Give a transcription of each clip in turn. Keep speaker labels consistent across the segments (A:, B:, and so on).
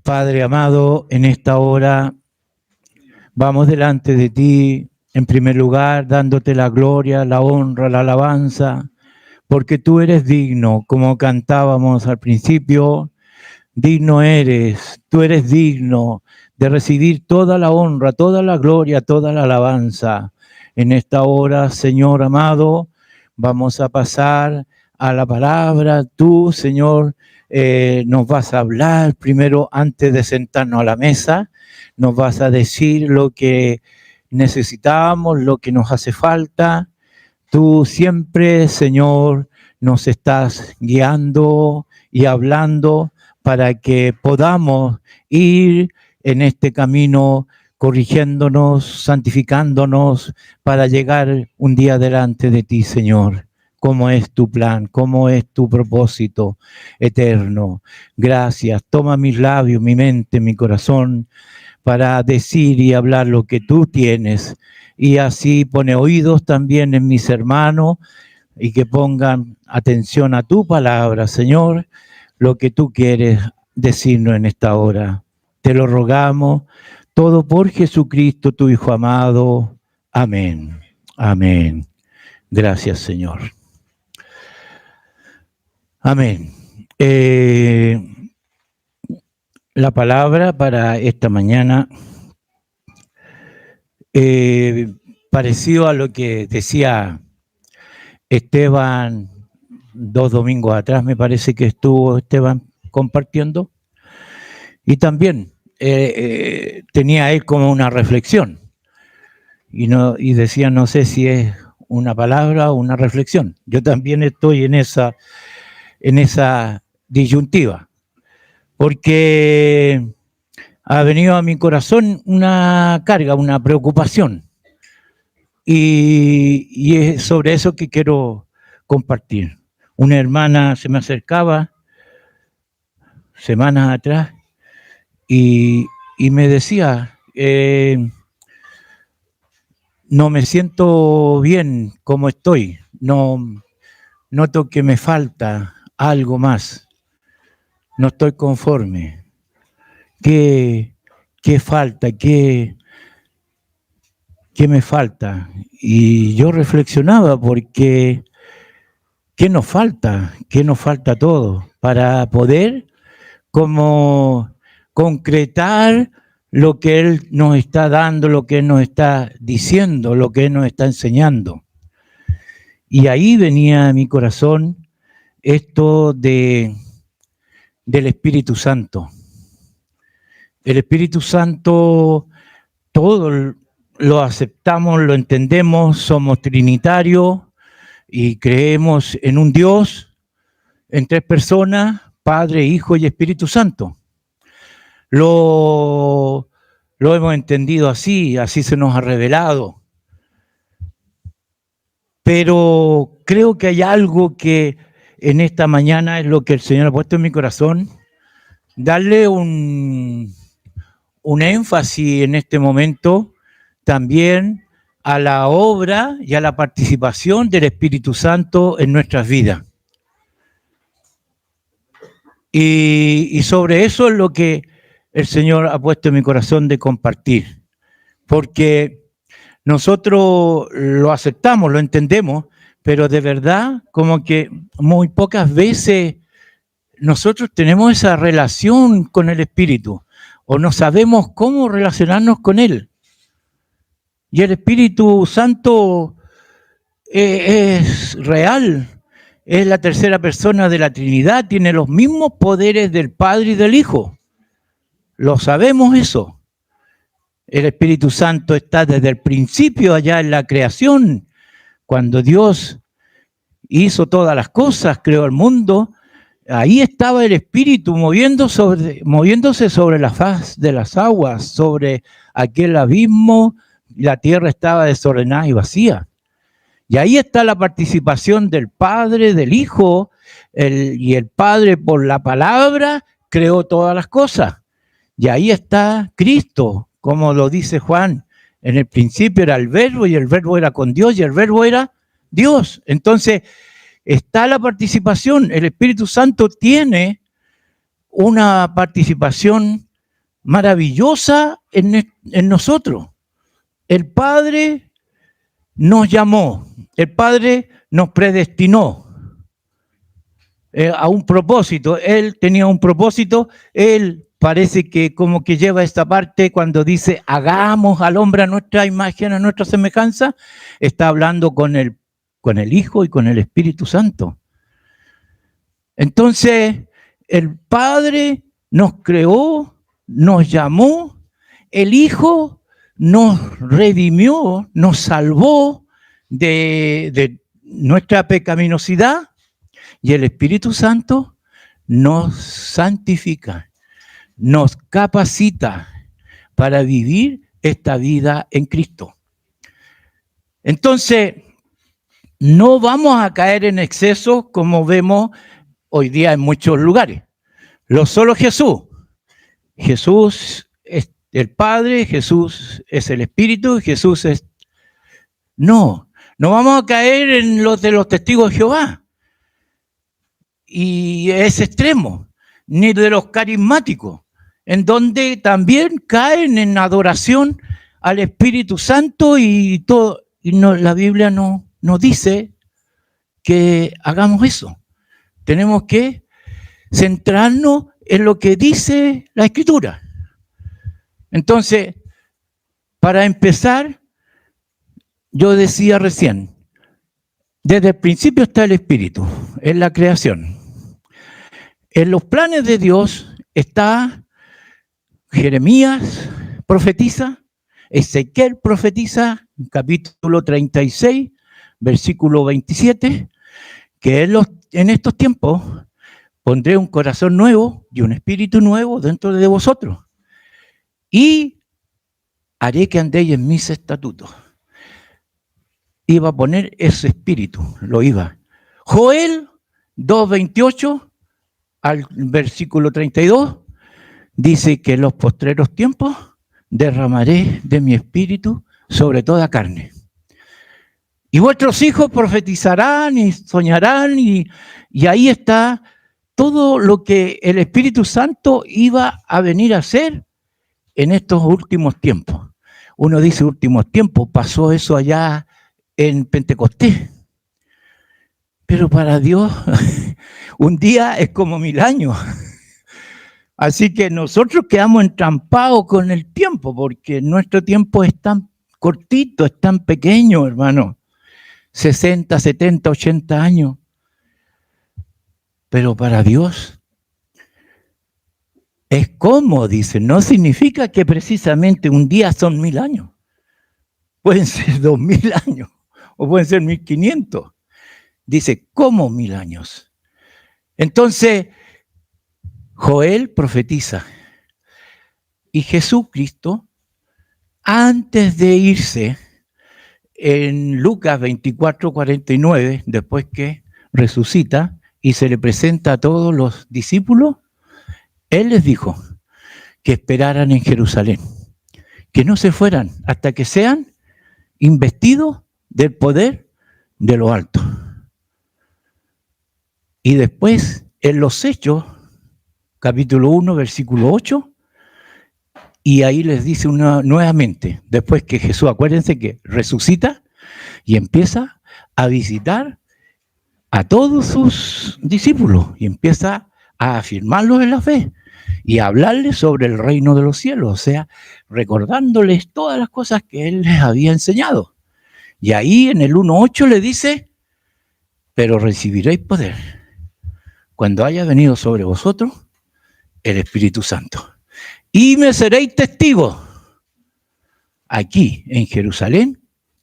A: Padre amado, en esta hora vamos delante de ti, en primer lugar, dándote la gloria, la honra, la alabanza, porque tú eres digno, como cantábamos al principio, digno eres, tú eres digno de recibir toda la honra, toda la gloria, toda la alabanza. En esta hora, Señor amado, vamos a pasar a la palabra. Tú, Señor, nos vas a hablar primero antes de sentarnos a la mesa, nos vas a decir lo que necesitamos, lo que nos hace falta. Tú siempre, Señor, nos estás guiando y hablando para que podamos ir en este camino corrigiéndonos, santificándonos para llegar un día delante de ti, Señor. ¿Cómo es tu plan? ¿Cómo es tu propósito eterno? Gracias. Toma mis labios, mi mente, mi corazón para decir y hablar lo que tú tienes. Y así pone oídos también en mis hermanos y que pongan atención a tu palabra, Señor, lo que tú quieres decirnos en esta hora. Te lo rogamos, todo por Jesucristo, tu Hijo amado. Amén. Amén. Gracias, Señor. Amén. La palabra para esta mañana, parecido a lo que decía Esteban 2 domingos atrás, me parece que estuvo Esteban compartiendo, y también tenía él como una reflexión, y decía, no sé si es una palabra o una reflexión. Yo también estoy en esa disyuntiva, porque ha venido a mi corazón una carga, una preocupación, y es sobre eso que quiero compartir. Una hermana se me acercaba semanas atrás y me decía, no me siento bien como estoy, no noto que me falta algo más, no estoy conforme. ¿Qué falta? ¿Qué me falta? Y yo reflexionaba porque ¿qué nos falta? ¿Qué nos falta todo para poder como concretar lo que Él nos está dando, lo que Él nos está diciendo, lo que Él nos está enseñando? Y ahí venía a mi corazón esto del Espíritu Santo. El Espíritu Santo, todo lo aceptamos, lo entendemos, somos trinitarios y creemos en un Dios, en tres personas, Padre, Hijo y Espíritu Santo. Lo hemos entendido así se nos ha revelado. Pero creo que hay algo que en esta mañana es lo que el Señor ha puesto en mi corazón, darle un énfasis en este momento también a la obra y a la participación del Espíritu Santo en nuestras vidas. Y sobre eso es lo que el Señor ha puesto en mi corazón de compartir, porque nosotros lo aceptamos, lo entendemos, pero de verdad como que muy pocas veces nosotros tenemos esa relación con el Espíritu o no sabemos cómo relacionarnos con Él. Y el Espíritu Santo es real, es la tercera persona de la Trinidad, tiene los mismos poderes del Padre y del Hijo. Lo sabemos eso. El Espíritu Santo está desde el principio allá en la creación, cuando Dios hizo todas las cosas, creó el mundo. Ahí estaba el Espíritu moviéndose sobre la faz de las aguas, sobre aquel abismo. La tierra estaba desordenada y vacía. Y ahí está la participación del Padre, del Hijo, y el Padre por la palabra creó todas las cosas. Y ahí está Cristo, como lo dice Juan. En el principio era el Verbo y el Verbo era con Dios y el Verbo era Dios. Entonces está la participación. El Espíritu Santo tiene una participación maravillosa en nosotros. El Padre nos llamó, el Padre nos predestinó a un propósito. Él tenía un propósito, Él parece que como que lleva esta parte cuando dice hagamos al hombre a nuestra imagen, a nuestra semejanza, está hablando con el Hijo y con el Espíritu Santo. Entonces, el Padre nos creó, nos llamó, el Hijo nos redimió, nos salvó de nuestra pecaminosidad y el Espíritu Santo nos santifica, nos capacita para vivir esta vida en Cristo. Entonces, no vamos a caer en exceso como vemos hoy día en muchos lugares. Lo solo Jesús. Jesús es el Padre, Jesús es el Espíritu, Jesús es... No vamos a caer en los de los testigos de Jehová. Y es extremo, ni de los carismáticos, en donde también caen en adoración al Espíritu Santo y todo. Y no, la Biblia no dice que hagamos eso. Tenemos que centrarnos en lo que dice la Escritura. Entonces, para empezar, yo decía recién, desde el principio está el Espíritu, en la creación. En los planes de Dios está Jeremías profetiza, Ezequiel profetiza, capítulo 36, versículo 27, que en estos tiempos pondré un corazón nuevo y un espíritu nuevo dentro de vosotros. Y haré que andéis en mis estatutos. Iba a poner ese espíritu, lo iba. Joel 2:28 al versículo 32, dice que en los postreros tiempos derramaré de mi espíritu sobre toda carne. Y vuestros hijos profetizarán y soñarán, y ahí está todo lo que el Espíritu Santo iba a venir a hacer en estos últimos tiempos. Uno dice últimos tiempos, pasó eso allá en Pentecostés. Pero para Dios, un día es como 1000 años. Así que nosotros quedamos entrampados con el tiempo, porque nuestro tiempo es tan cortito, es tan pequeño, hermano. 60, 70, 80 años. Pero para Dios es como, dice, no significa que precisamente un día son 1000 años. Pueden ser 2000 años o pueden ser 1500. Dice, ¿cómo 1000 años? Entonces, Joel profetiza. Y Jesucristo, antes de irse, en Lucas 24:49, después que resucita y se le presenta a todos los discípulos, Él les dijo que esperaran en Jerusalén, que no se fueran hasta que sean investidos del poder de lo alto. Y después, en los Hechos, capítulo 1, versículo 8, y ahí les dice nuevamente, después que Jesús, acuérdense que resucita y empieza a visitar a todos sus discípulos y empieza a afirmarlos en la fe y a hablarles sobre el reino de los cielos, o sea, recordándoles todas las cosas que Él les había enseñado. Y ahí en el 1:8 le dice, pero recibiréis poder cuando haya venido sobre vosotros el Espíritu Santo. Y me seréis testigos aquí en Jerusalén,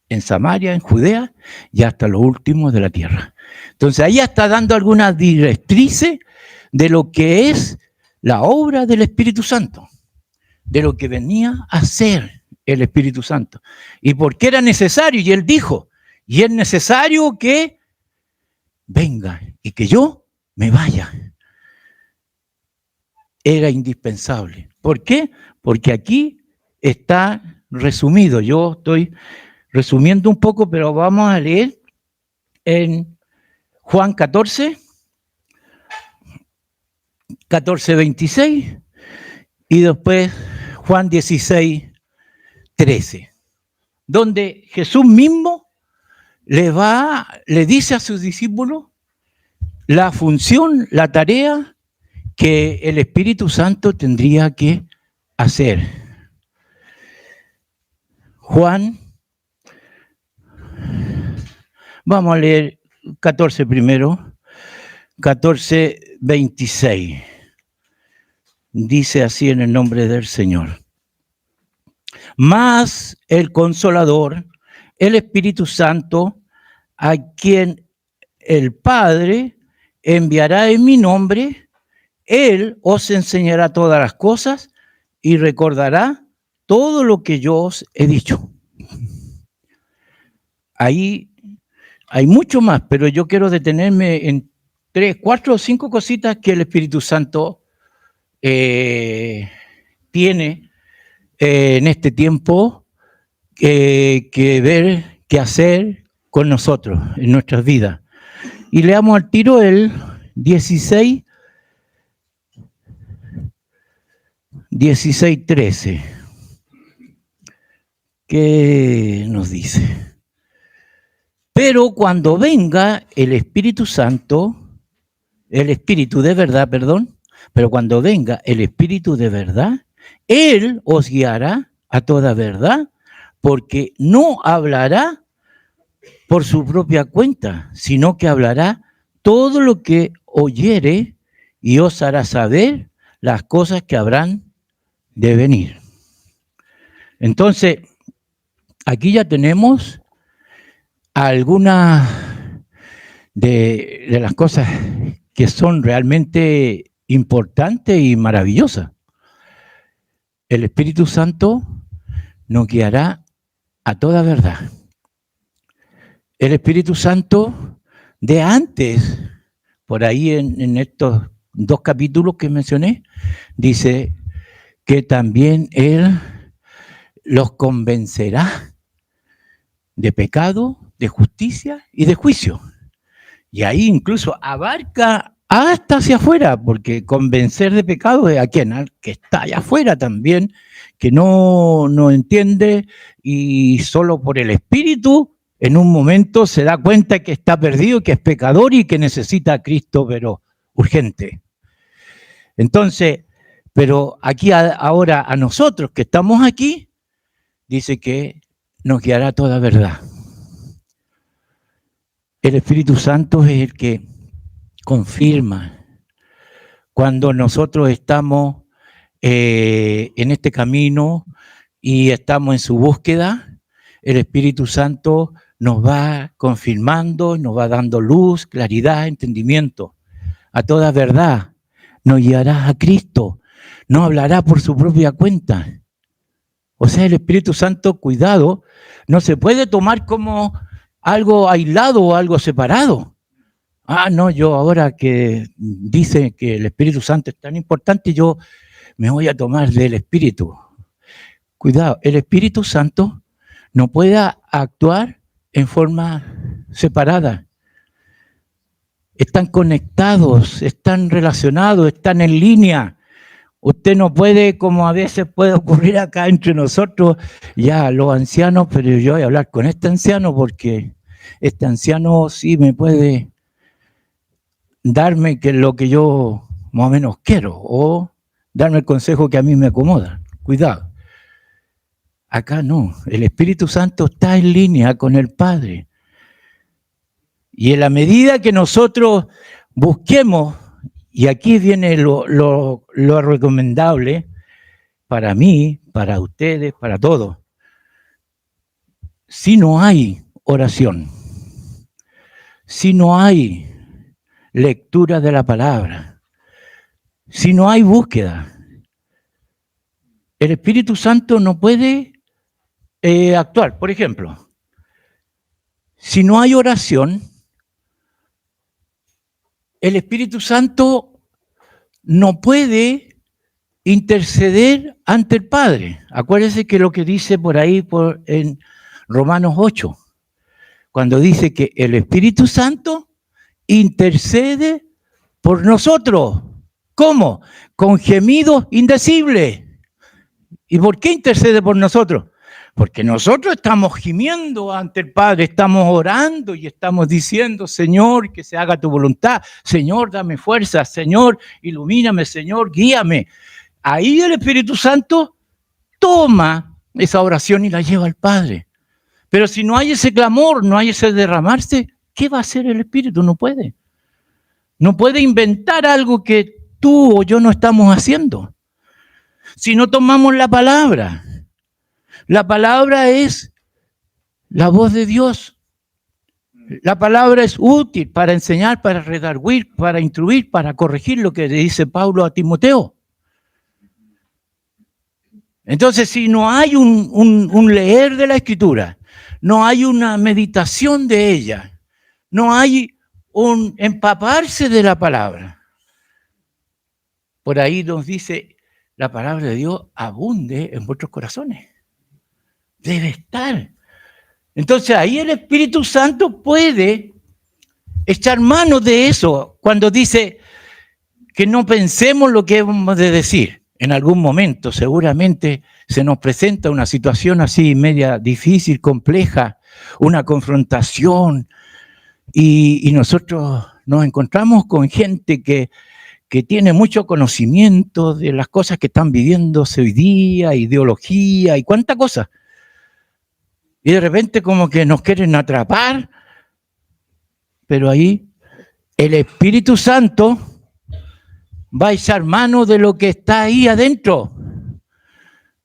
A: en Samaria, en Judea y hasta los últimos de la tierra. Entonces ahí está dando algunas directrices de lo que es la obra del Espíritu Santo, de lo que venía a hacer el Espíritu Santo. Y por qué era necesario, y Él dijo, y es necesario que venga y que yo me vaya. Era indispensable. ¿Por qué? Porque aquí está resumido. Yo estoy resumiendo un poco, pero vamos a leer en Juan 14, 26, y después Juan 16, 13, donde Jesús mismo le dice a sus discípulos la función, la tarea que el Espíritu Santo tendría que hacer. Juan, vamos a leer 14 primero, 14, 26. Dice así en el nombre del Señor. Mas el Consolador, el Espíritu Santo, a quien el Padre enviará en mi nombre, Él os enseñará todas las cosas y recordará todo lo que yo os he dicho. Ahí hay mucho más, pero yo quiero detenerme en 3, 4 o 5 cositas que el Espíritu Santo tiene en este tiempo que ver, que hacer con nosotros, en nuestras vidas. Y leamos al tiro el 16, 13. ¿Qué nos dice? Pero cuando venga el Espíritu Santo, el Espíritu de verdad, pero cuando venga el Espíritu de verdad, Él os guiará a toda verdad, porque no hablará por su propia cuenta, sino que hablará todo lo que oyere y os hará saber las cosas que habrán de venir. Entonces, aquí ya tenemos algunas de las cosas que son realmente importantes y maravillosas. El Espíritu Santo nos guiará a toda verdad. El Espíritu Santo de antes, por ahí en estos 2 capítulos que mencioné, dice que también Él los convencerá de pecado, de justicia y de juicio. Y ahí incluso abarca hasta hacia afuera, porque convencer de pecado es a quien, al que está allá afuera también, que no entiende y solo por el Espíritu en un momento se da cuenta que está perdido, que es pecador y que necesita a Cristo, pero urgente. Entonces, pero aquí ahora a nosotros que estamos aquí, dice que nos guiará toda verdad. El Espíritu Santo es el que confirma cuando nosotros estamos en este camino y estamos en su búsqueda. El Espíritu Santo nos va confirmando, nos va dando luz, claridad, entendimiento a toda verdad. Nos guiará a Cristo, no hablará por su propia cuenta. O sea, el Espíritu Santo, cuidado, no se puede tomar como algo aislado o algo separado. Ah, no, yo ahora que dice que el Espíritu Santo es tan importante, yo me voy a tomar del Espíritu. Cuidado, el Espíritu Santo no puede actuar en forma separada. Están conectados, están relacionados, están en línea. Usted no puede, como a veces puede ocurrir acá entre nosotros, ya los ancianos, pero yo voy a hablar con este anciano porque este anciano sí me puede darme lo que yo más o menos quiero o darme el consejo que a mí me acomoda. Cuidado. Acá no, el Espíritu Santo está en línea con el Padre. Y en la medida que nosotros busquemos, y aquí viene lo recomendable para mí, para ustedes, para todos. Si no hay oración, si no hay lectura de la palabra, si no hay búsqueda, el Espíritu Santo no puede actuar. Por ejemplo, si no hay oración, el Espíritu Santo no puede interceder ante el Padre. Acuérdense que lo que dice por ahí en Romanos 8, cuando dice que el Espíritu Santo intercede por nosotros. ¿Cómo? con gemidos indecibles. ¿Y por qué intercede por nosotros? Porque nosotros estamos gimiendo ante el Padre, estamos orando y estamos diciendo, Señor, que se haga tu voluntad. Señor, dame fuerza. Señor, ilumíname. Señor, guíame. Ahí el Espíritu Santo toma esa oración y la lleva al Padre. Pero si no hay ese clamor, no hay ese derramarse, ¿qué va a hacer el Espíritu? No puede. No puede inventar algo que tú o yo no estamos haciendo. Si no tomamos la palabra es la voz de Dios. La palabra es útil para enseñar, para redarguir, para instruir, para corregir, lo que le dice Pablo a Timoteo. Entonces, si no hay un leer de la Escritura, no hay una meditación de ella, no hay un empaparse de la palabra, por ahí nos dice, la palabra de Dios abunde en vuestros corazones. Debe estar. Entonces ahí el Espíritu Santo puede echar mano de eso cuando dice que no pensemos lo que hemos de decir. En algún momento seguramente se nos presenta una situación así media difícil, compleja, una confrontación y nosotros nos encontramos con gente que tiene mucho conocimiento de las cosas que están viviéndose hoy día, ideología y cuánta cosa. Y de repente como que nos quieren atrapar, pero ahí el Espíritu Santo va a echar mano de lo que está ahí adentro.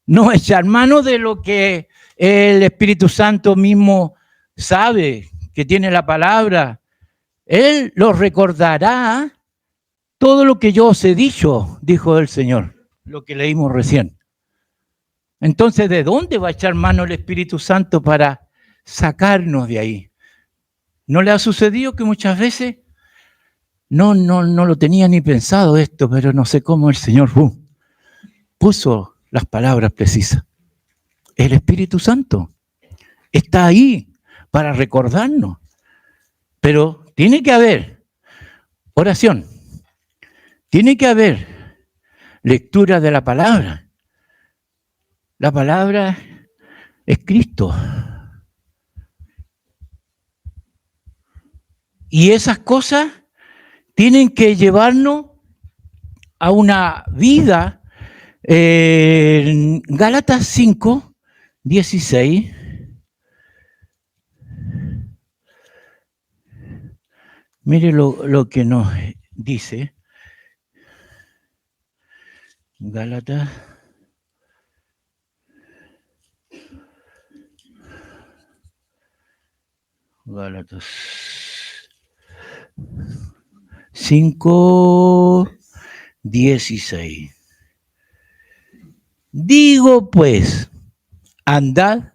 A: No echar mano de lo que el Espíritu Santo mismo sabe, que tiene la palabra. Él lo recordará todo lo que yo os he dicho, dijo el Señor, lo que leímos recién. Entonces, ¿de dónde va a echar mano el Espíritu Santo para sacarnos de ahí? ¿No le ha sucedido que muchas veces no lo tenía ni pensado esto, pero no sé cómo el Señor puso las palabras precisas? El Espíritu Santo está ahí para recordarnos, pero tiene que haber oración, tiene que haber lectura de la palabra. La palabra es Cristo. Y esas cosas tienen que llevarnos a una vida. En Gálatas 5, 16. Mire lo que nos dice. Gálatas. Gálatas 5, 16. Digo pues, andad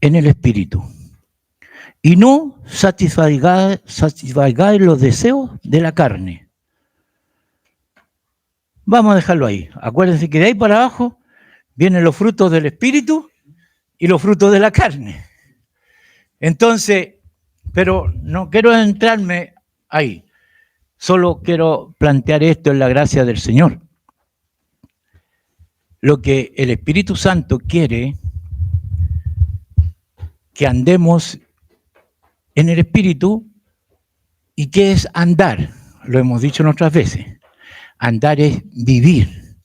A: en el Espíritu y no satisfagáis los deseos de la carne. Vamos a dejarlo ahí. Acuérdense que de ahí para abajo vienen los frutos del Espíritu y los frutos de la carne. Entonces, pero no quiero entrarme ahí. Solo quiero plantear esto en la gracia del Señor. Lo que el Espíritu Santo quiere que andemos en el Espíritu. ¿Y qué es andar? Lo hemos dicho en otras veces. Andar es vivir.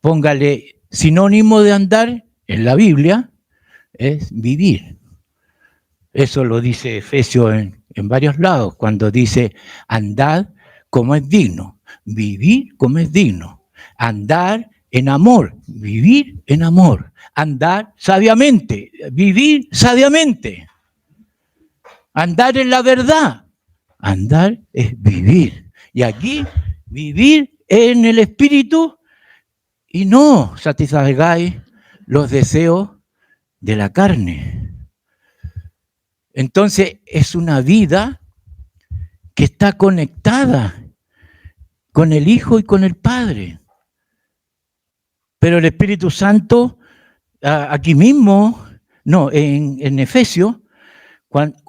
A: Póngale sinónimo de andar en la Biblia, es vivir. Eso lo dice Efesios en varios lados, cuando dice andad como es digno, vivir como es digno, andar en amor, vivir en amor, andar sabiamente, vivir sabiamente, andar en la verdad, andar es vivir. Y aquí, vivir en el Espíritu y no satisfagáis los deseos de la carne. Entonces es una vida que está conectada con el Hijo y con el Padre. Pero el Espíritu Santo, aquí mismo, no, en Efesios,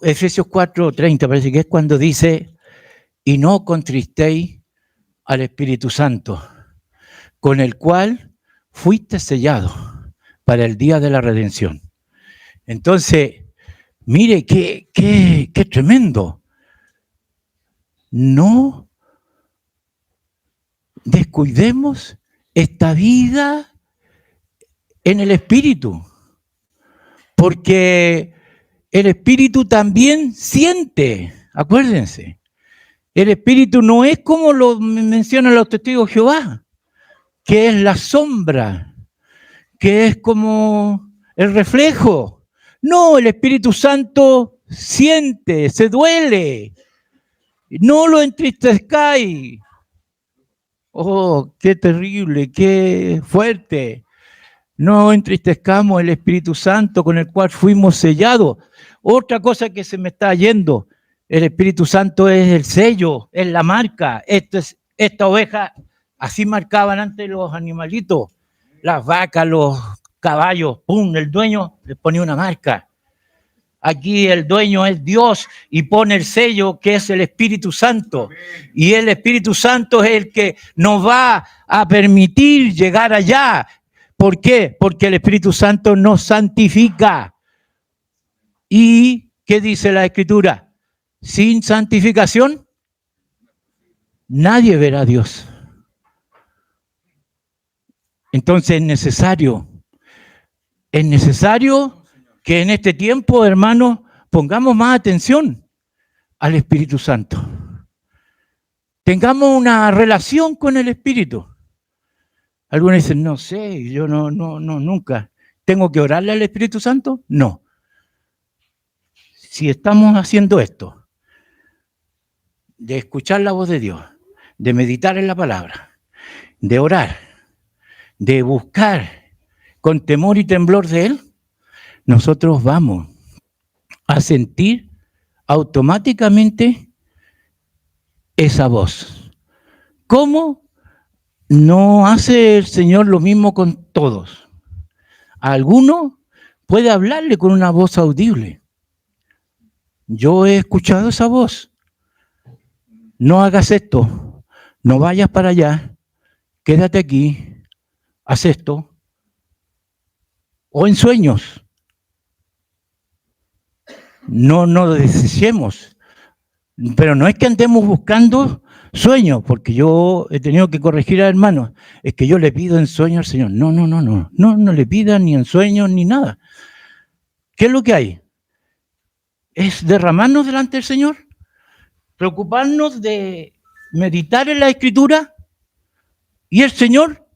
A: Efesios 4:30 parece que es cuando dice, y no contristéis al Espíritu Santo, con el cual fuiste sellado para el día de la redención. Entonces, mire qué tremendo. No descuidemos esta vida en el Espíritu, porque el Espíritu también siente, acuérdense. El Espíritu no es como lo mencionan los testigos de Jehová, que es la sombra, que es como el reflejo. No, el Espíritu Santo siente, se duele. No lo entristezcáis. Oh, qué terrible, qué fuerte. No entristezcamos el Espíritu Santo con el cual fuimos sellados. Otra cosa que se me está yendo, el Espíritu Santo es el sello, es la marca. Esta oveja, así marcaban antes los animalitos, las vacas, los caballos, ¡pum! El dueño les ponía una marca. Aquí el dueño es Dios y pone el sello que es el Espíritu Santo. Y el Espíritu Santo es el que nos va a permitir llegar allá. ¿Por qué? Porque el Espíritu Santo nos santifica. ¿Y qué dice la Escritura? Sin santificación, nadie verá a Dios. Entonces es necesario que en este tiempo, hermanos, pongamos más atención al Espíritu Santo. Tengamos una relación con el Espíritu. Algunos dicen, no sé, yo no, nunca. ¿Tengo que orarle al Espíritu Santo? No. Si estamos haciendo esto, de escuchar la voz de Dios, de meditar en la palabra, de orar, de buscar con temor y temblor de Él, nosotros vamos a sentir automáticamente esa voz. ¿Cómo? No hace el Señor lo mismo con todos. A alguno puede hablarle con una voz audible. Yo he escuchado esa voz. No hagas esto, no vayas para allá, quédate aquí, haz esto. O en sueños. No desechemos. Pero no es que andemos buscando sueños, porque yo he tenido que corregir a hermanos. Es que yo le pido en sueños al Señor. No le pida ni en sueños ni nada. ¿Qué es lo que hay? Es derramarnos delante del Señor, preocuparnos de meditar en la Escritura, y el Señor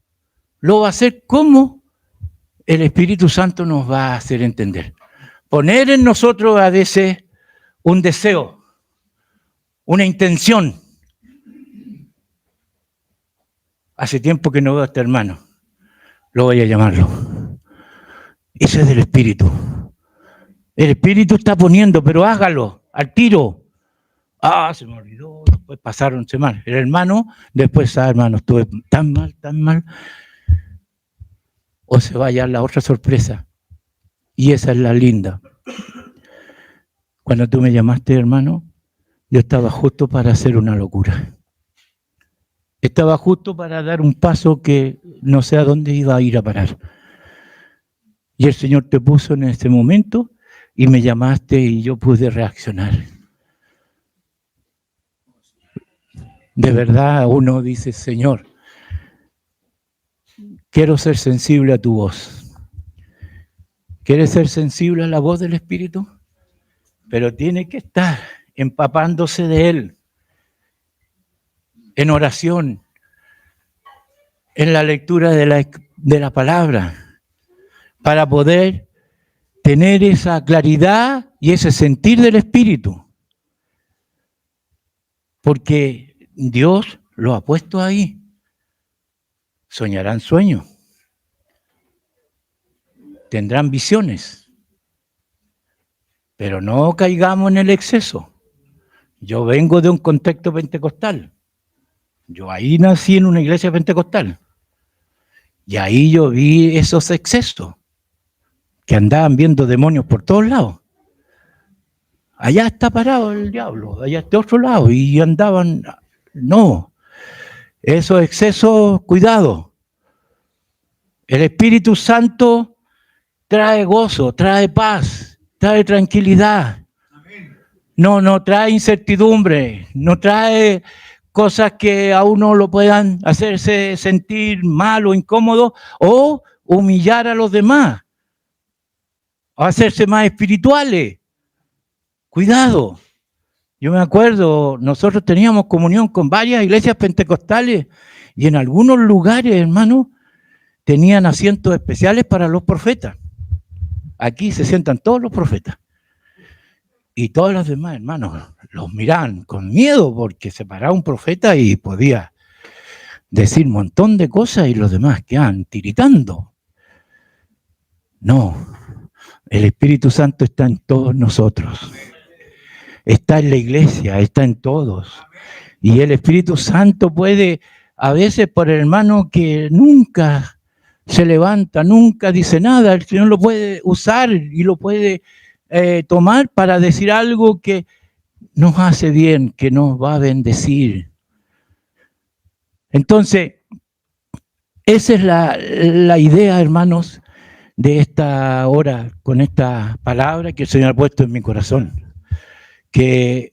A: lo va a hacer como el Espíritu Santo nos va a hacer entender. Poner en nosotros a veces un deseo, una intención. Hace tiempo que no veo a este hermano. Lo voy a llamarlo. Ese es del Espíritu. El Espíritu está poniendo, pero hágalo, al tiro. Ah, se me olvidó. Después pasaron semanas. El hermano, después, hermano, estuve tan mal. O se vaya a la otra sorpresa. Y esa es la linda. Cuando tú me llamaste, hermano, yo estaba justo para hacer una locura. Estaba justo para dar un paso que no sé a dónde iba a ir a parar. Y el Señor te puso en ese momento y me llamaste y yo pude reaccionar. De verdad uno dice, Señor, quiero ser sensible a tu voz. ¿Quieres ser sensible a la voz del Espíritu? Pero tiene que estar empapándose de Él. En oración, en la lectura de la palabra, para poder tener esa claridad y ese sentir del Espíritu. Porque Dios lo ha puesto ahí. Soñarán sueños. Tendrán visiones. Pero no caigamos en el exceso. Yo vengo de un contexto pentecostal. Yo ahí nací en una iglesia pentecostal. Y ahí yo vi esos excesos, que andaban viendo demonios por todos lados. Allá está parado el diablo, allá está otro lado, y andaban, no. Esos excesos, cuidado. El Espíritu Santo trae gozo, trae paz, trae tranquilidad. No trae incertidumbre, no trae cosas que a uno lo puedan hacerse sentir mal o incómodo o humillar a los demás, o hacerse más espirituales. Cuidado. Yo me acuerdo, nosotros teníamos comunión con varias iglesias pentecostales y en algunos lugares, hermano, tenían asientos especiales para los profetas. Aquí se sientan todos los profetas. Y todos los demás, hermanos, los miraban con miedo porque se paraba un profeta y podía decir un montón de cosas y los demás quedaban tiritando. No, el Espíritu Santo está en todos nosotros. Está en la iglesia, está en todos. Y el Espíritu Santo puede, a veces por el hermano que nunca se levanta, nunca dice nada, el Señor lo puede usar y lo puede tomar para decir algo que nos hace bien, que nos va a bendecir. Entonces, esa es la idea, hermanos, de esta hora, con esta palabra que el Señor ha puesto en mi corazón. Que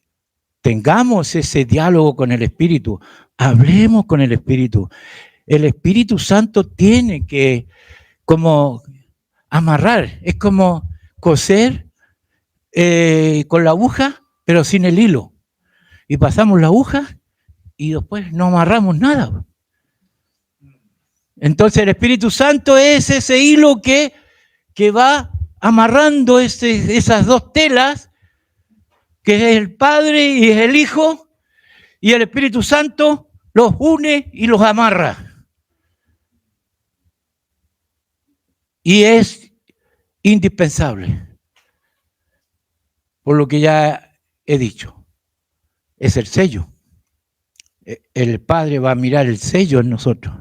A: tengamos ese diálogo con el Espíritu, hablemos con el Espíritu. El Espíritu Santo tiene que como amarrar, es como coser con la aguja, pero sin el hilo. Y pasamos la aguja y después no amarramos nada. Entonces el Espíritu Santo es ese hilo que va amarrando esas dos telas, que es el Padre y es el Hijo, y el Espíritu Santo los une y los amarra. Y es indispensable, por lo que ya he dicho, es el sello. El Padre va a mirar el sello en nosotros.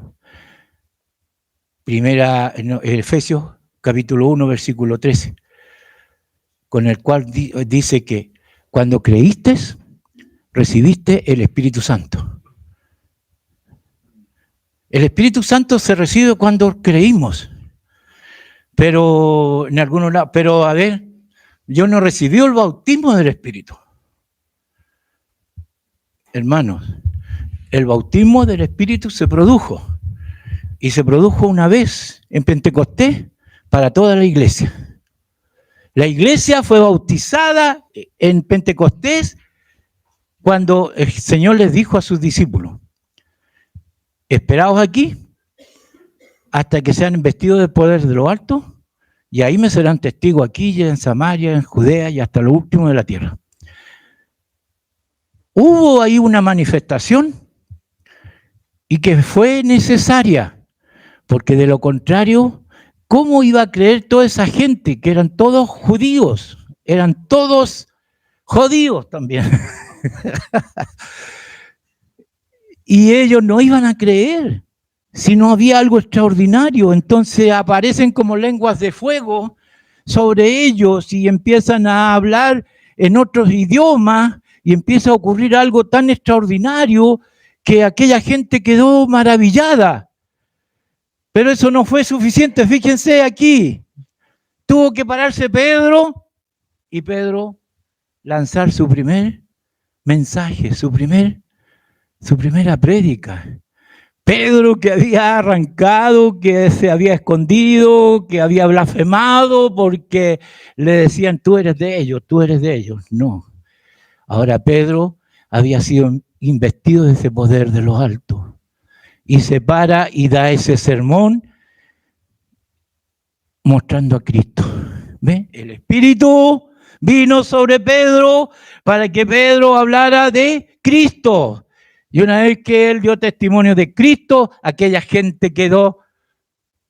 A: Efesios capítulo 1, versículo 13, con el cual dice que cuando creíste, recibiste el Espíritu Santo. El Espíritu Santo se recibe cuando creímos. Pero en algunos lados, pero a ver, yo no recibí el bautismo del Espíritu. Hermanos, el bautismo del Espíritu se produjo. Y se produjo una vez en Pentecostés para toda la iglesia. La iglesia fue bautizada en Pentecostés cuando el Señor les dijo a sus discípulos: esperaos aquí hasta que sean investidos del poder de lo alto, y ahí me serán testigos aquí y en Samaria, en Judea y hasta lo último de la tierra. Hubo ahí una manifestación y que fue necesaria, porque de lo contrario, ¿cómo iba a creer toda esa gente que eran todos judíos? Eran todos jodidos también. Y ellos no iban a creer si no había algo extraordinario. Entonces aparecen como lenguas de fuego sobre ellos y empiezan a hablar en otros idiomas y empieza a ocurrir algo tan extraordinario que aquella gente quedó maravillada. Pero eso no fue suficiente. Fíjense aquí, tuvo que pararse Pedro y Pedro lanzar su primer mensaje, su primera prédica. Pedro, que había arrancado, que se había escondido, que había blasfemado porque le decían: tú eres de ellos, tú eres de ellos. No. Ahora Pedro había sido investido de ese poder de los altos y se para y da ese sermón mostrando a Cristo. ¿Ve? El Espíritu vino sobre Pedro para que Pedro hablara de Cristo. Y una vez que él dio testimonio de Cristo, aquella gente quedó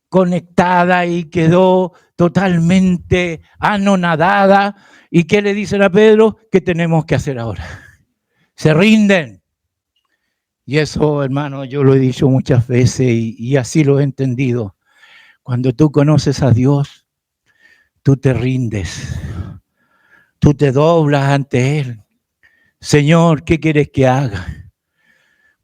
A: conectada y quedó totalmente anonadada. ¿Y qué le dicen a Pedro? ¿Qué tenemos que hacer ahora? Se rinden. Y eso, hermano, yo lo he dicho muchas veces y así lo he entendido. Cuando tú conoces a Dios, tú te rindes. Tú te doblas ante Él. Señor, ¿qué quieres que haga?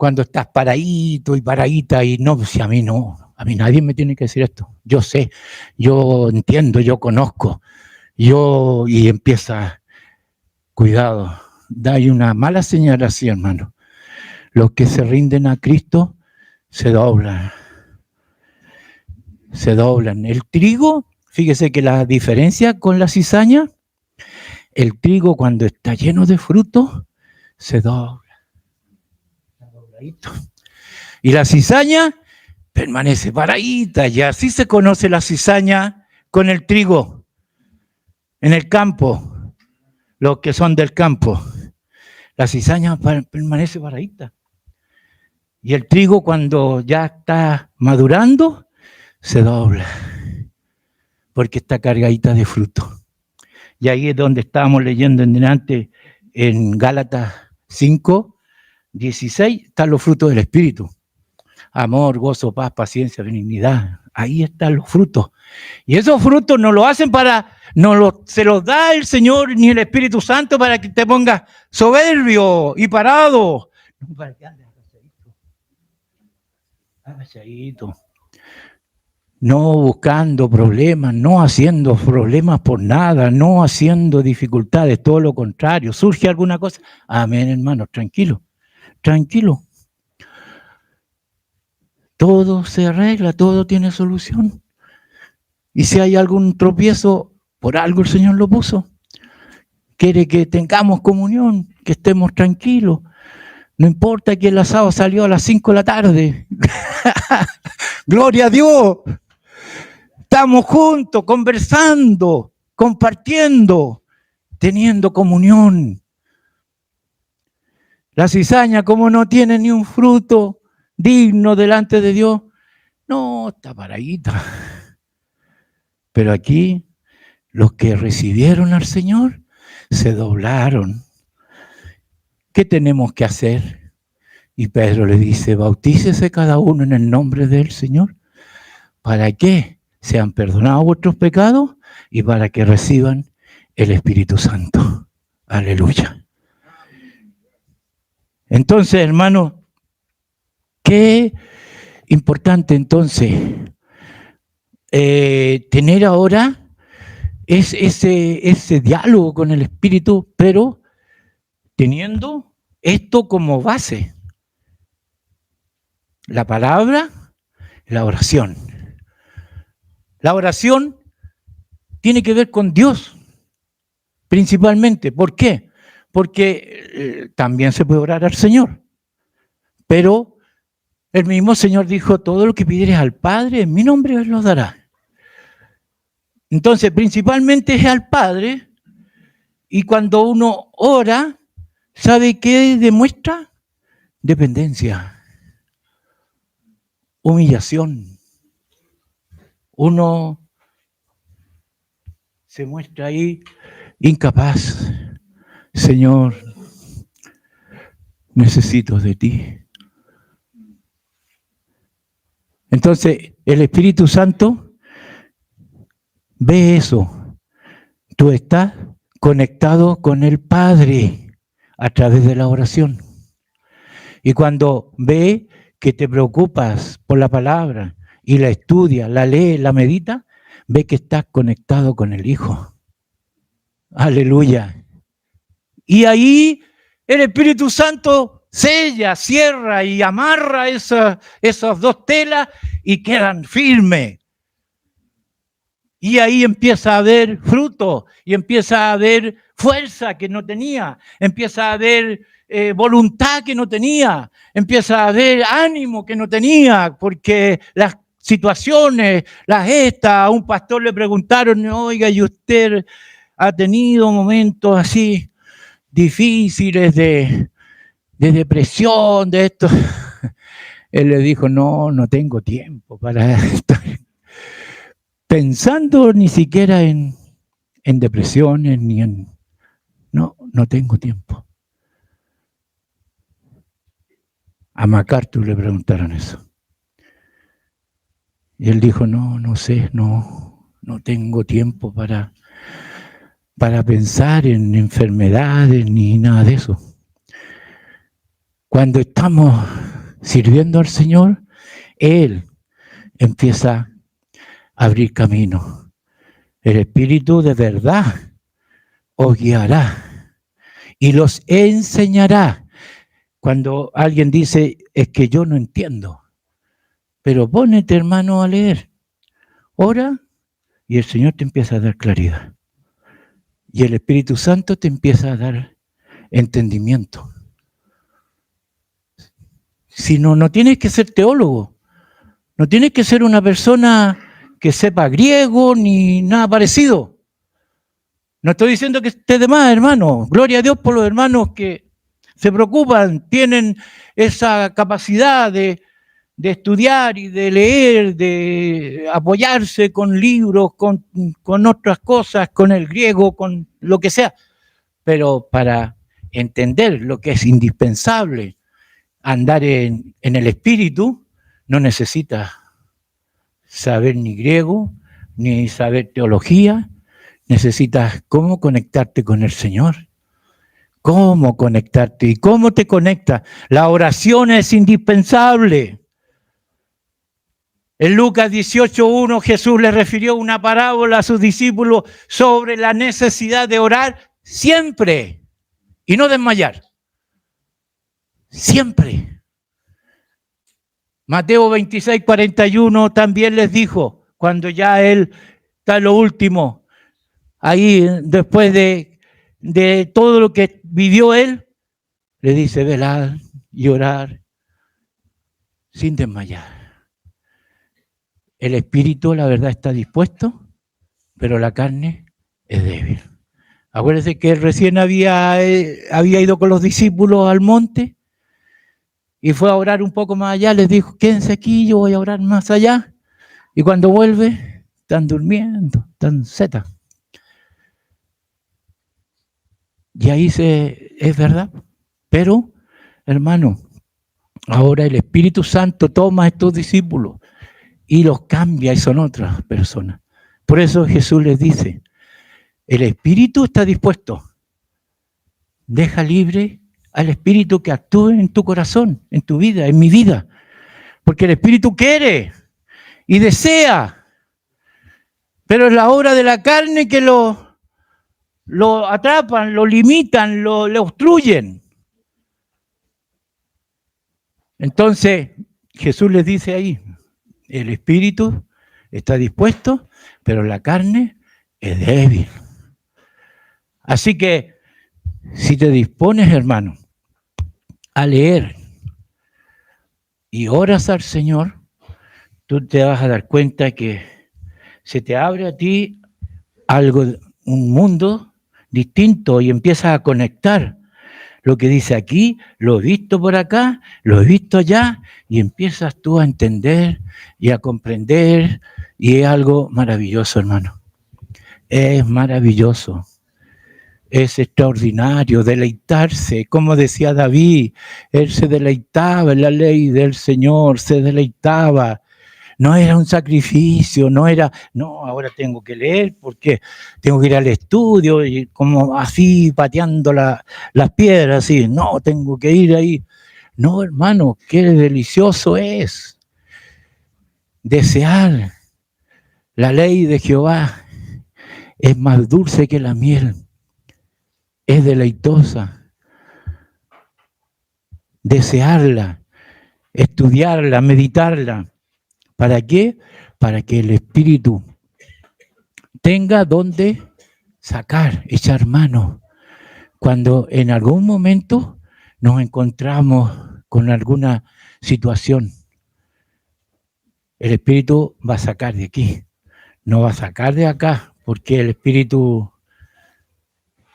A: cuando estás paradito y paradita y no, si a mí no, a mí nadie me tiene que decir esto. Yo sé, yo entiendo, yo conozco, y empieza, cuidado, da ahí una mala señal así, hermano. Los que se rinden a Cristo se doblan. Se doblan. El trigo, fíjese que la diferencia con la cizaña, el trigo cuando está lleno de frutos, se dobla. Y la cizaña permanece paradita, y así se conoce la cizaña con el trigo en el campo, los que son del campo. La cizaña permanece paradita. Y el trigo cuando ya está madurando, se dobla, porque está cargadita de fruto. Y ahí es donde estábamos leyendo en delante, en Gálatas 5, 16, están los frutos del Espíritu. Amor, gozo, paz, paciencia, benignidad. Ahí están los frutos. Y esos frutos no lo hacen se los da el Señor ni el Espíritu Santo para que te pongas soberbio y parado. No, para que andes agachadito. No buscando problemas, no haciendo problemas por nada, no haciendo dificultades, todo lo contrario. ¿Surge alguna cosa? Amén, hermano, tranquilo, tranquilo. Todo se arregla, todo tiene solución. Y si hay algún tropiezo, por algo el Señor lo puso. Quiere que tengamos comunión, que estemos tranquilos. No importa que el asado salió a las 5 de la tarde. ¡Gloria a Dios! Estamos juntos, conversando, compartiendo, teniendo comunión. La cizaña, como no tiene ni un fruto digno delante de Dios, no, está paradita. Pero aquí, los que recibieron al Señor, se doblaron. ¿Qué tenemos que hacer? Y Pedro le dice, bautícese cada uno en el nombre del Señor. ¿Para qué? Sean perdonados vuestros pecados y para que reciban el Espíritu Santo. Aleluya. Entonces, hermano, qué importante entonces tener ahora ese diálogo con el Espíritu, pero teniendo esto como base. La palabra, la oración. La oración tiene que ver con Dios, principalmente. ¿Por qué? Porque también se puede orar al Señor. Pero el mismo Señor dijo, todo lo que pidieres al Padre, en mi nombre Él lo dará. Entonces, principalmente es al Padre. Y cuando uno ora, ¿sabe qué demuestra? Dependencia. Humillación. Uno se muestra ahí incapaz. Señor, necesito de ti. Entonces, el Espíritu Santo ve eso. Tú estás conectado con el Padre a través de la oración. Y cuando ve que te preocupas por la palabra y la estudia, la lee, la medita, ve que estás conectado con el Hijo. Aleluya. Y ahí el Espíritu Santo sella, cierra y amarra esas dos telas y quedan firmes. Y ahí empieza a haber fruto y empieza a haber fuerza que no tenía, empieza a haber voluntad que no tenía, empieza a haber ánimo que no tenía, porque las situaciones, a un pastor le preguntaron, oiga, ¿y usted ha tenido momentos así difíciles de depresión, de esto? Él le dijo, no tengo tiempo para esto. Pensando ni siquiera en depresiones, ni en... No tengo tiempo. A MacArthur le preguntaron eso. Y él dijo, no sé, no tengo tiempo para pensar en enfermedades ni nada de eso. Cuando estamos sirviendo al Señor, Él empieza a abrir camino. El Espíritu de verdad os guiará y los enseñará. Cuando alguien dice, es que yo no entiendo, pero pónete, hermano, a leer. Ora y el Señor te empieza a dar claridad. Y el Espíritu Santo te empieza a dar entendimiento. Si no, no tienes que ser teólogo, no tienes que ser una persona que sepa griego ni nada parecido. No estoy diciendo que esté de más, hermano. Gloria a Dios por los hermanos que se preocupan, tienen esa capacidad de estudiar y de leer, de apoyarse con libros, con otras cosas, con el griego, con lo que sea. Pero para entender lo que es indispensable, andar en el espíritu, no necesitas saber ni griego, ni saber teología, necesitas cómo conectarte con el Señor. ¿Cómo conectarte? ¿Y cómo te conectas? La oración es indispensable. En Lucas 18:1 Jesús le refirió una parábola a sus discípulos sobre la necesidad de orar siempre y no desmayar. Siempre. Mateo 26:41 también les dijo, cuando ya él está en lo último, ahí después de todo lo que vivió él, le dice, velad y orar sin desmayar. El espíritu, la verdad, está dispuesto, pero la carne es débil. Acuérdense que él recién había ido con los discípulos al monte y fue a orar un poco más allá. Les dijo, quédense aquí, yo voy a orar más allá. Y cuando vuelve, están durmiendo, están zetas. Y ahí es verdad. Pero, hermano, ahora el Espíritu Santo toma a estos discípulos y los cambia y son otras personas. Por eso Jesús les dice, el Espíritu está dispuesto. Deja libre al Espíritu que actúe en tu corazón, en tu vida, en mi vida. Porque el Espíritu quiere y desea. Pero es la obra de la carne que lo atrapan, lo limitan, le obstruyen. Entonces, Jesús les dice ahí, el espíritu está dispuesto, pero la carne es débil. Así que, si te dispones, hermano, a leer y oras al Señor, tú te vas a dar cuenta que se te abre a ti algo, un mundo distinto y empiezas a conectar lo que dice aquí, lo he visto por acá, lo he visto allá, y empiezas tú a entender y a comprender, y es algo maravilloso, hermano. Es maravilloso, es extraordinario, deleitarse, como decía David, él se deleitaba en la ley del Señor, se deleitaba. No era un sacrificio, no, ahora tengo que leer porque tengo que ir al estudio y como así pateando las piedras, así, no, tengo que ir ahí. No, hermano, qué delicioso es desear la ley de Jehová. Es más dulce que la miel, es deleitosa. Desearla, estudiarla, meditarla. ¿Para qué? Para que el Espíritu tenga donde sacar, echar mano. Cuando en algún momento nos encontramos con alguna situación, el Espíritu va a sacar de aquí, no va a sacar de acá, porque el Espíritu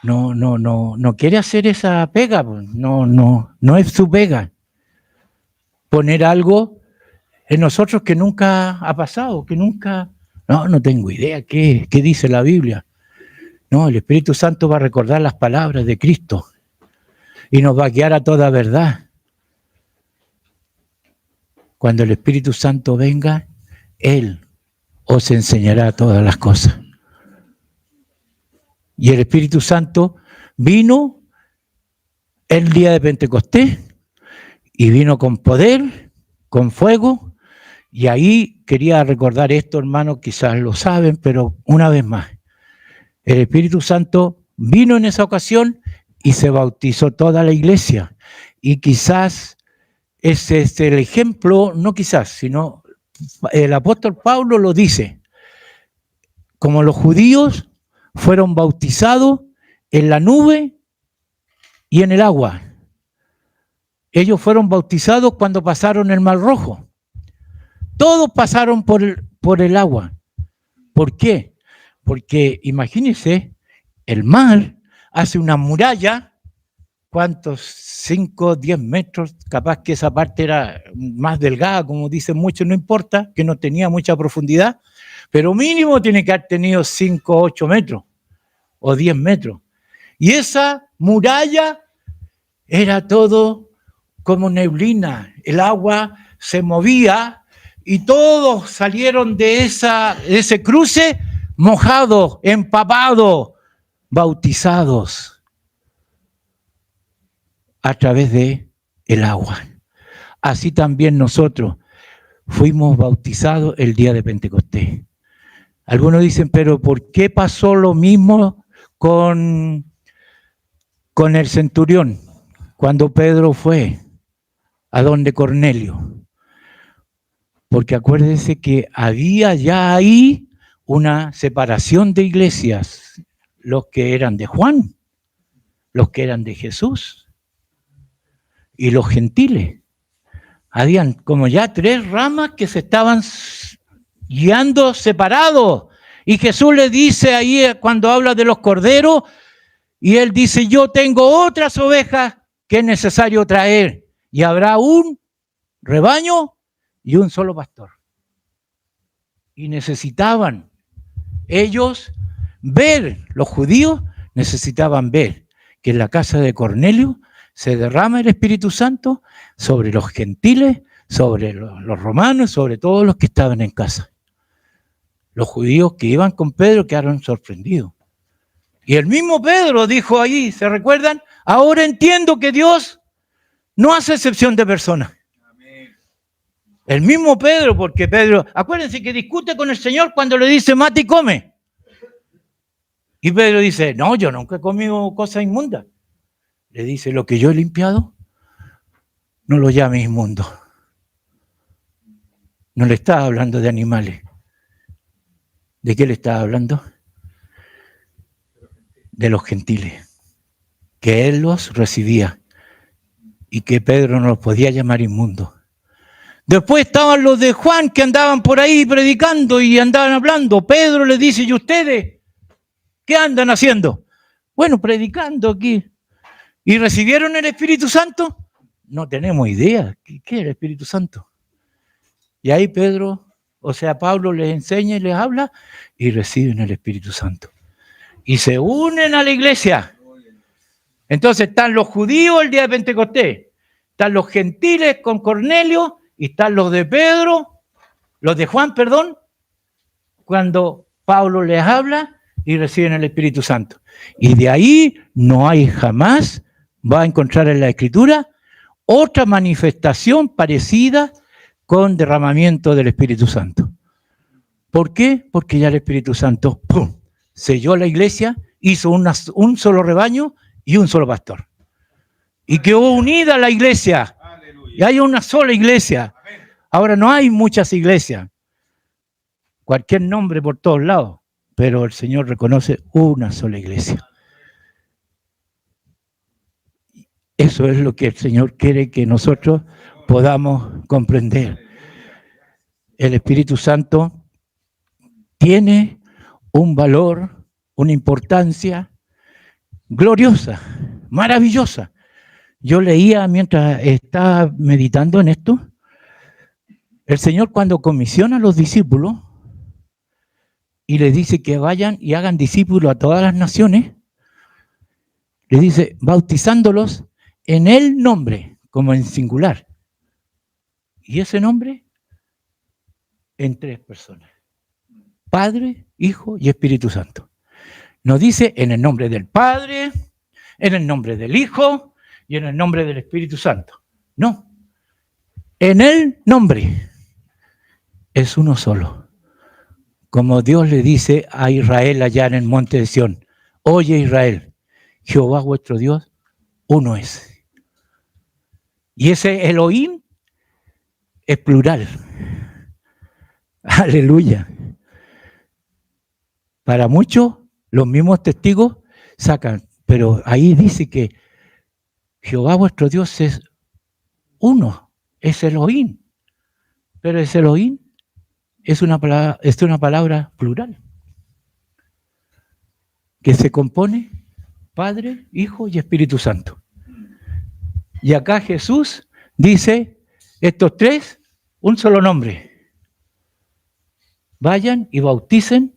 A: no quiere hacer esa pega, no es su pega. Poner algo en nosotros que nunca ha pasado, que nunca, no tengo idea qué dice la Biblia. No, el Espíritu Santo va a recordar las palabras de Cristo y nos va a guiar a toda verdad. Cuando el Espíritu Santo venga, Él os enseñará todas las cosas. Y el Espíritu Santo vino el día de Pentecostés y vino con poder, con fuego, y ahí quería recordar esto, hermanos, quizás lo saben, pero una vez más, el Espíritu Santo vino en esa ocasión y se bautizó toda la iglesia, y quizás ese es el ejemplo, no quizás, sino el apóstol Pablo lo dice, como los judíos fueron bautizados en la nube y en el agua. Ellos fueron bautizados cuando pasaron el Mar Rojo. Todos pasaron por el agua. ¿Por qué? Porque imagínense, el mar hace una muralla, ¿cuántos? 5, 10 metros, capaz que esa parte era más delgada, como dicen muchos, no importa, que no tenía mucha profundidad, pero mínimo tiene que haber tenido 5, 8 metros o 10 metros. Y esa muralla era todo como neblina, el agua se movía y todos salieron de ese cruce mojados, empapados, bautizados a través de el agua. Así también nosotros fuimos bautizados el día de Pentecostés. Algunos dicen, pero ¿por qué pasó lo mismo con el centurión cuando Pedro fue a donde Cornelio? Porque acuérdense que había ya ahí una separación de iglesias, los que eran de Juan, los que eran de Jesús y los gentiles. Habían como ya 3 ramas que se estaban guiando separados. Y Jesús le dice ahí cuando habla de los corderos, y él dice, yo tengo otras ovejas que es necesario traer, y habrá un rebaño y un solo pastor. Y necesitaban ellos ver, los judíos necesitaban ver que en la casa de Cornelio se derrama el Espíritu Santo sobre los gentiles, sobre los romanos, sobre todos los que estaban en casa. Los judíos que iban con Pedro quedaron sorprendidos. Y el mismo Pedro dijo ahí, ¿se recuerdan? Ahora entiendo que Dios no hace excepción de personas. El mismo Pedro, porque Pedro, acuérdense que discute con el Señor cuando le dice, mate y come. Y Pedro dice, no, yo nunca he comido cosas inmundas. Le dice, lo que yo he limpiado, no lo llames inmundo. No le estaba hablando de animales. ¿De qué le estaba hablando? De los gentiles. Que él los recibía y que Pedro no los podía llamar inmundos. Después estaban los de Juan que andaban por ahí predicando y andaban hablando. Pedro les dice, ¿y ustedes qué andan haciendo? Bueno, predicando aquí. ¿Y recibieron el Espíritu Santo? No tenemos idea. ¿Qué es el Espíritu Santo? Y ahí Pablo les enseña y les habla y reciben el Espíritu Santo. Y se unen a la iglesia. Entonces están los judíos el día de Pentecostés. Están los gentiles con Cornelio. Y están los de Juan, cuando Pablo les habla y reciben el Espíritu Santo. Y de ahí no hay jamás, va a encontrar en la Escritura, otra manifestación parecida con derramamiento del Espíritu Santo. ¿Por qué? Porque ya el Espíritu Santo selló la iglesia, hizo un solo rebaño y un solo pastor. Y quedó unida la iglesia. Y hay una sola iglesia. Ahora no hay muchas iglesias. Cualquier nombre por todos lados. Pero el Señor reconoce una sola iglesia. Eso es lo que el Señor quiere que nosotros podamos comprender. El Espíritu Santo tiene un valor, una importancia gloriosa, maravillosa. Yo leía mientras estaba meditando en esto, el Señor cuando comisiona a los discípulos y les dice que vayan y hagan discípulos a todas las naciones, les dice bautizándolos en el nombre, como en singular. Y ese nombre en 3 personas. Padre, Hijo y Espíritu Santo. Nos dice en el nombre del Padre, en el nombre del Hijo y en el nombre del Espíritu Santo. No, en el nombre. Es uno solo. Como Dios le dice a Israel allá en el monte de Sión, oye Israel, Jehová vuestro Dios, uno es. Y ese Elohim es plural. Aleluya. Para muchos, los mismos testigos sacan, pero ahí dice que Jehová vuestro Dios es uno, es Elohim. Pero ese Elohim es una palabra plural que se compone Padre, Hijo y Espíritu Santo. Y acá Jesús dice, estos tres, un solo nombre. Vayan y bauticen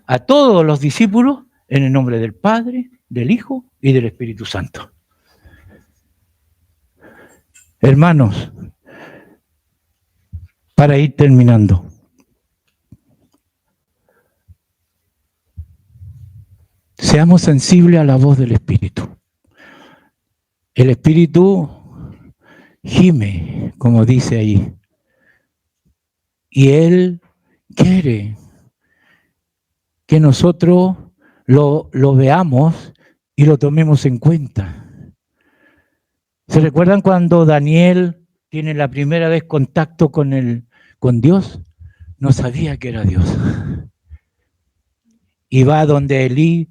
A: a todos los discípulos en el nombre del Padre, del Hijo y del Espíritu Santo. Hermanos, para ir terminando, seamos sensibles a la voz del Espíritu. El Espíritu gime, como dice ahí, y Él quiere que nosotros lo veamos y lo tomemos en cuenta. ¿Se recuerdan cuando Daniel tiene la primera vez contacto con Dios? No sabía que era Dios. Y va donde Elí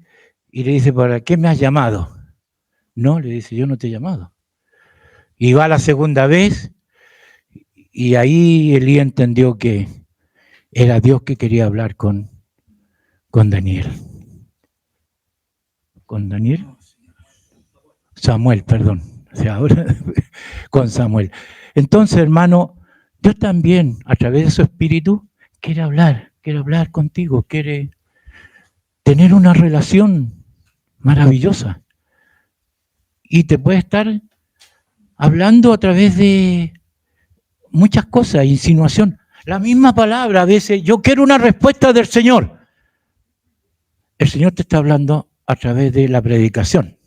A: y le dice, ¿para qué me has llamado? No, le dice, yo no te he llamado. Y va la segunda vez y ahí Elí entendió que era Dios que quería hablar con Daniel. ¿Con Daniel? Samuel, perdón. O sea, ahora con Samuel. Entonces, hermano, Dios también, a través de su espíritu, quiere hablar contigo, quiere tener una relación maravillosa. Y te puede estar hablando a través de muchas cosas, insinuación. La misma palabra, a veces, yo quiero una respuesta del Señor. El Señor te está hablando a través de la predicación,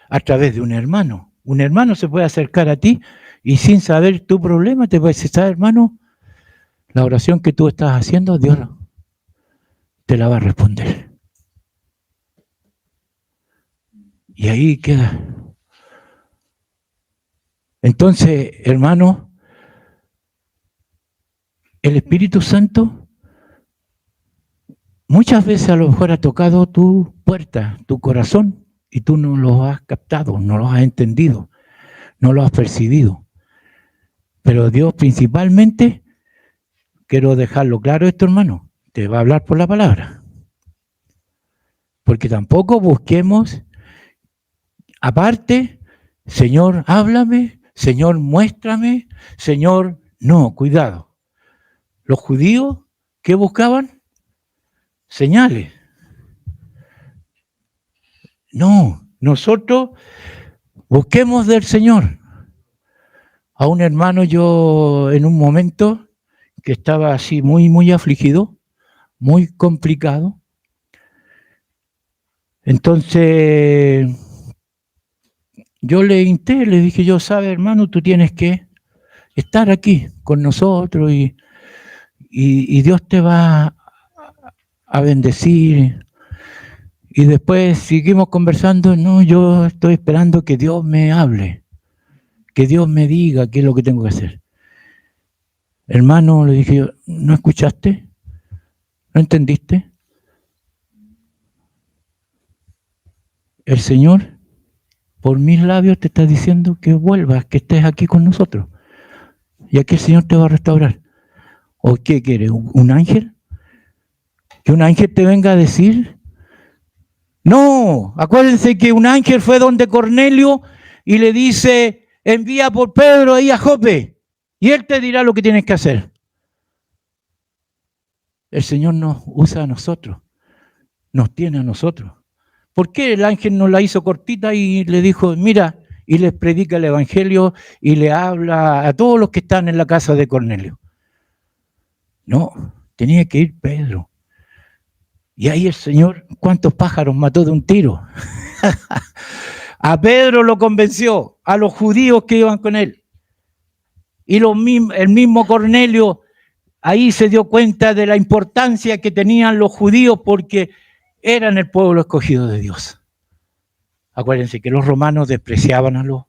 A: a través de un hermano. Un hermano se puede acercar a ti y sin saber tu problema te puede decir, ¿sabes, hermano? La oración que tú estás haciendo, Dios te la va a responder. Y ahí queda. Entonces, hermano, el Espíritu Santo muchas veces a lo mejor ha tocado tu puerta, tu corazón, y tú no lo has captado, no lo has entendido, no lo has percibido. Pero Dios principalmente, quiero dejarlo claro esto, hermano, te va a hablar por la palabra. Porque tampoco busquemos, aparte, Señor, háblame, Señor, muéstrame, Señor, no, cuidado. Los judíos, ¿qué buscaban? Señales. No, nosotros busquemos del Señor. A un hermano yo en un momento que estaba así muy afligido, muy complicado. Entonces yo le insté, le dije yo, ¿sabes, hermano? Tú tienes que estar aquí con nosotros y Dios te va a bendecir. Y después seguimos conversando, no, yo estoy esperando que Dios me hable, que Dios me diga qué es lo que tengo que hacer. Hermano, le dije yo, ¿no escuchaste? ¿No entendiste? El Señor, por mis labios, te está diciendo que vuelvas, que estés aquí con nosotros. Y aquí el Señor te va a restaurar. ¿O qué quiere? ¿Un ángel? ¿Que un ángel te venga a decir? No, acuérdense que un ángel fue donde Cornelio y le dice, envía por Pedro ahí a Jope y él te dirá lo que tienes que hacer. El Señor nos usa a nosotros, nos tiene a nosotros. ¿Por qué el ángel nos la hizo cortita y le dijo, mira, y les predica el evangelio y le habla a todos los que están en la casa de Cornelio? No, tenía que ir Pedro. Y ahí el Señor, ¿cuántos pájaros mató de un tiro? A Pedro lo convenció, a los judíos que iban con él. Y el mismo Cornelio ahí se dio cuenta de la importancia que tenían los judíos porque eran el pueblo escogido de Dios. Acuérdense que los romanos despreciaban a los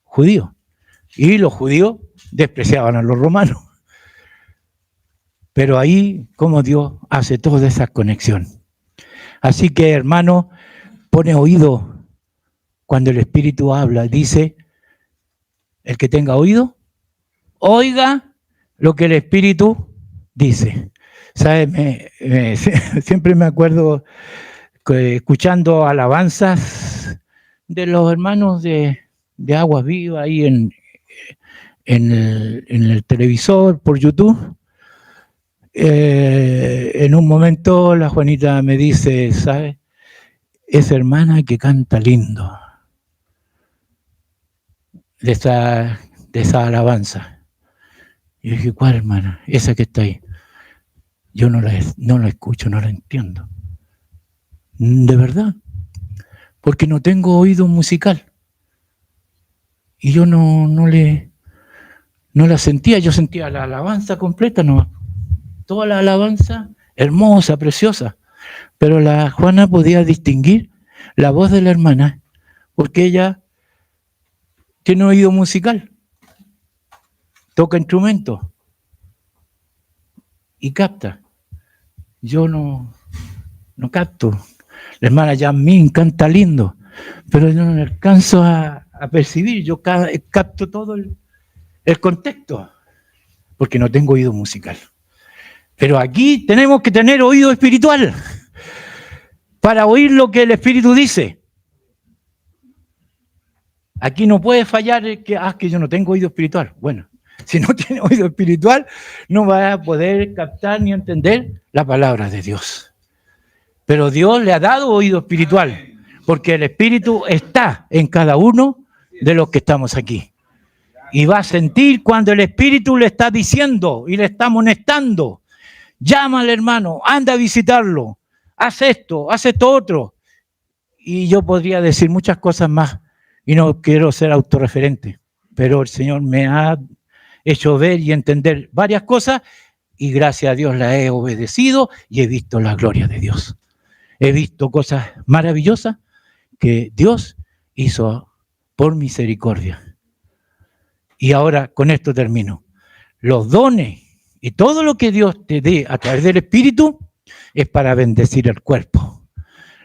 A: judíos y los judíos despreciaban a los romanos. Pero ahí, como Dios hace toda esa conexión. Así que, hermano, pone oído cuando el Espíritu habla. Dice, el que tenga oído, oiga lo que el Espíritu dice. ¿Sabe? Siempre me acuerdo escuchando alabanzas de los hermanos de Aguas Vivas ahí en el televisor, por YouTube. En un momento la Juanita me dice, ¿sabe? Esa hermana que canta lindo de esa alabanza. Y yo dije, ¿cuál hermana? Esa que está ahí. Yo no la escucho, no la entiendo. De verdad. Porque no tengo oído musical. Y yo no la sentía, yo sentía la alabanza completa, no. Toda la alabanza hermosa, preciosa. Pero la Juana podía distinguir la voz de la hermana porque ella tiene oído musical, toca instrumentos y capta. Yo no capto. La hermana Yasmín canta lindo, pero yo no alcanzo a percibir. Yo capto todo el contexto porque no tengo oído musical. Pero aquí tenemos que tener oído espiritual para oír lo que el Espíritu dice. Aquí no puede fallar que yo no tengo oído espiritual. Bueno, si no tiene oído espiritual, no va a poder captar ni entender la palabra de Dios. Pero Dios le ha dado oído espiritual, porque el Espíritu está en cada uno de los que estamos aquí. Y va a sentir cuando el Espíritu le está diciendo y le está amonestando. Llama al hermano, anda a visitarlo, haz esto otro. Y yo podría decir muchas cosas más y no quiero ser autorreferente, pero el Señor me ha hecho ver y entender varias cosas y gracias a Dios las he obedecido y he visto la gloria de Dios. He visto cosas maravillosas que Dios hizo por misericordia. Y ahora con esto termino. Los dones y todo lo que Dios te dé a través del Espíritu es para bendecir el cuerpo.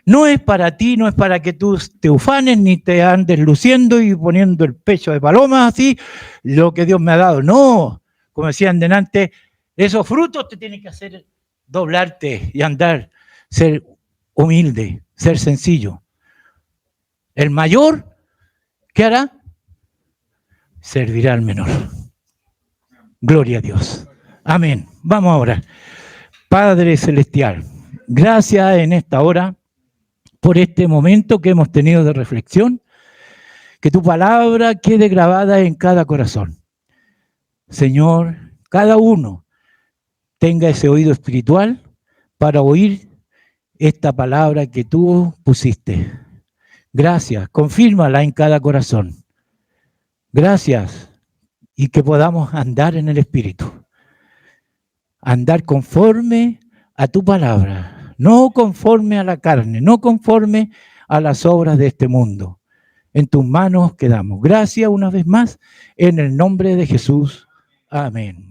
A: No es para ti, no es para que tú te ufanes ni te andes luciendo y poniendo el pecho de paloma así, lo que Dios me ha dado. No, como decían delante, esos frutos te tienen que hacer doblarte y andar, ser humilde, ser sencillo. El mayor, ¿qué hará? Servirá al menor. Gloria a Dios. Amén. Vamos a orar. Padre Celestial, gracias en esta hora por este momento que hemos tenido de reflexión, que tu palabra quede grabada en cada corazón. Señor, cada uno tenga ese oído espiritual para oír esta palabra que tú pusiste. Gracias, confírmala en cada corazón. Gracias, y que podamos andar en el Espíritu. Andar conforme a tu palabra, no conforme a la carne, no conforme a las obras de este mundo. En tus manos quedamos. Gracias una vez más, en el nombre de Jesús. Amén.